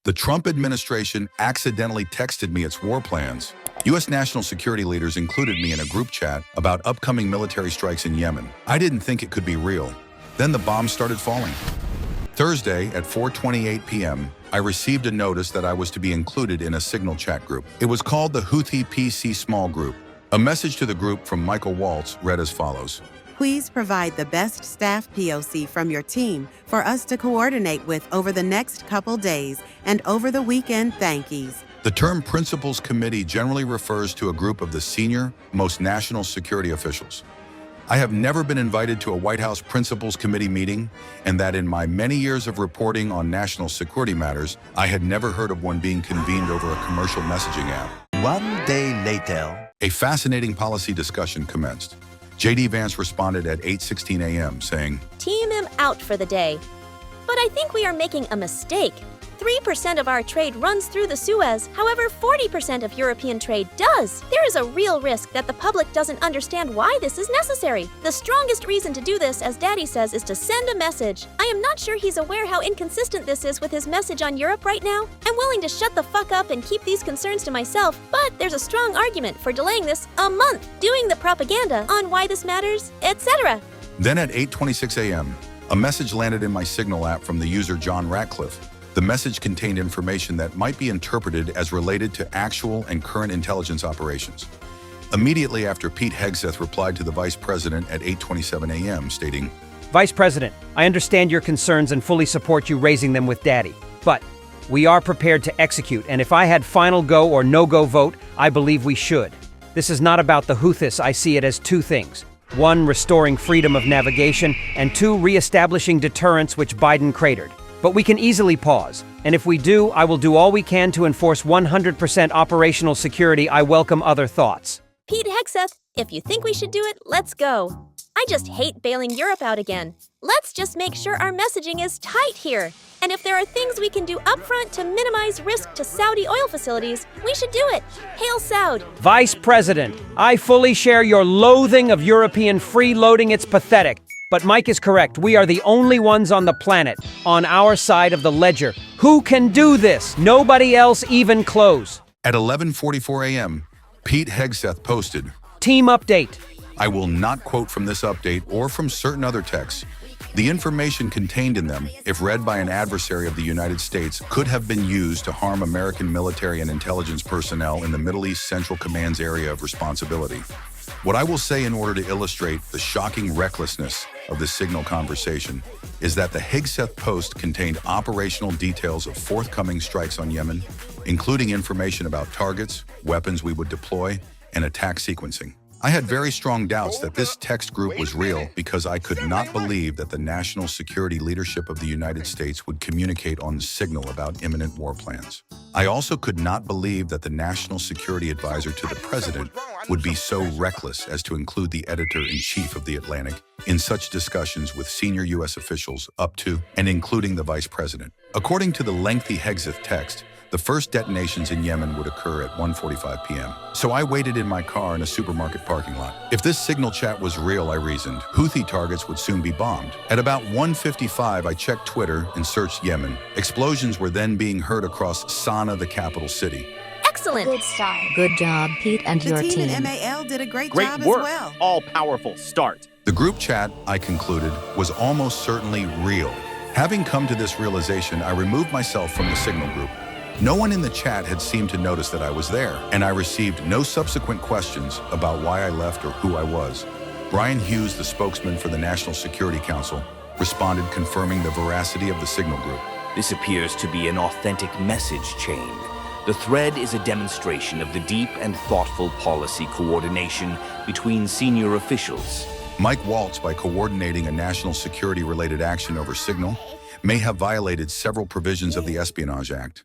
The Trump administration accidentally texted me its war plans. U.S. national security leaders included me in a group chat about upcoming military strikes in Yemen. I didn't think it could be real. Then the bombs started falling. Thursday at 4:28 p.m., I received a notice that I was to be included in a Signal chat group. It was called the Houthi PC Small Group. A message to the group from Michael Waltz read as follows. Please provide the best staff POC from your team for us to coordinate with over the next couple days and over the weekend. Thank yous. The term Principals Committee generally refers to a group of the senior, most national security officials. I have never been invited to a White House Principals Committee meeting, and that in my many years of reporting on national security matters, I had never heard of one being convened over a commercial messaging app. 1 day later, A fascinating policy discussion commenced. J.D. Vance responded at 8:16 a.m., saying, Team him out for the day. But I think we are making a mistake. 3% of our trade runs through the Suez. However, 40% of European trade does. There is a real risk that the public doesn't understand why this is necessary. The strongest reason to do this, as Daddy says, is to send a message. I am not sure he's aware how inconsistent this is with his message on Europe right now. I'm willing to shut the fuck up and keep these concerns to myself, but there's a strong argument for delaying this a month, doing the propaganda on why this matters, etc. Then at 8:26 a.m., a message landed in my Signal app from the user John Ratcliffe. The message contained information that might be interpreted as related to actual and current intelligence operations. Immediately after, Pete Hegseth replied to the Vice President at 8:27 a.m., stating, Vice President, I understand your concerns and fully support you raising them with Daddy. But we are prepared to execute, and if I had final go or no-go vote, I believe we should. This is not about the Houthis. I see it as two things. 1, restoring freedom of navigation, and 2, reestablishing deterrence, which Biden cratered. But we can easily pause, and if we do, I will do all we can to enforce 100% operational security. I welcome other thoughts. Pete Hegseth, if you think we should do it, let's go. I just hate bailing Europe out again. Let's just make sure our messaging is tight here. And if there are things we can do upfront to minimize risk to Saudi oil facilities, we should do it. Hail Saud. Vice President, I fully share your loathing of European freeloading. It's pathetic. But Mike is correct. We are the only ones on the planet, on our side of the ledger, who can do this. Nobody else even close. At 11:44 a.m., Pete Hegseth posted, Team update. I will not quote from this update or from certain other texts. The information contained in them, if read by an adversary of the United States, could have been used to harm American military and intelligence personnel in the Middle East Central Command's area of responsibility. What I will say in order to illustrate the shocking recklessness of this Signal conversation is that the Hegseth post contained operational details of forthcoming strikes on Yemen, including information about targets, weapons we would deploy, and attack sequencing. I had very strong doubts that this text group was real because I could not believe that the national security leadership of the United States would communicate on Signal about imminent war plans. I also could not believe that the national security advisor to the president would be so reckless as to include the editor-in-chief of The Atlantic in such discussions with senior U.S. officials up to and including the vice president. According to the lengthy Hegseth text, the first detonations in Yemen would occur at 1:45 p.m. So I waited in my car in a supermarket parking lot. If this Signal chat was real, I reasoned, Houthi targets would soon be bombed. At about 1:55, I checked Twitter and searched Yemen. Explosions were then being heard across Sana'a, the capital city. Excellent. Good start. Good job, Pete and your The team team. at MAL did a great Great job work. as well. All-powerful start. The group chat, I concluded, was almost certainly real. Having come to this realization, I removed myself from the Signal group. No one in the chat had seemed to notice that I was there, and I received no subsequent questions about why I left or who I was. Brian Hughes, the spokesman for the National Security Council, responded confirming the veracity of the Signal group. This appears to be an authentic message chain. The thread is a demonstration of the deep and thoughtful policy coordination between senior officials. Mike Waltz, by coordinating a national security-related action over Signal, may have violated several provisions of the Espionage Act.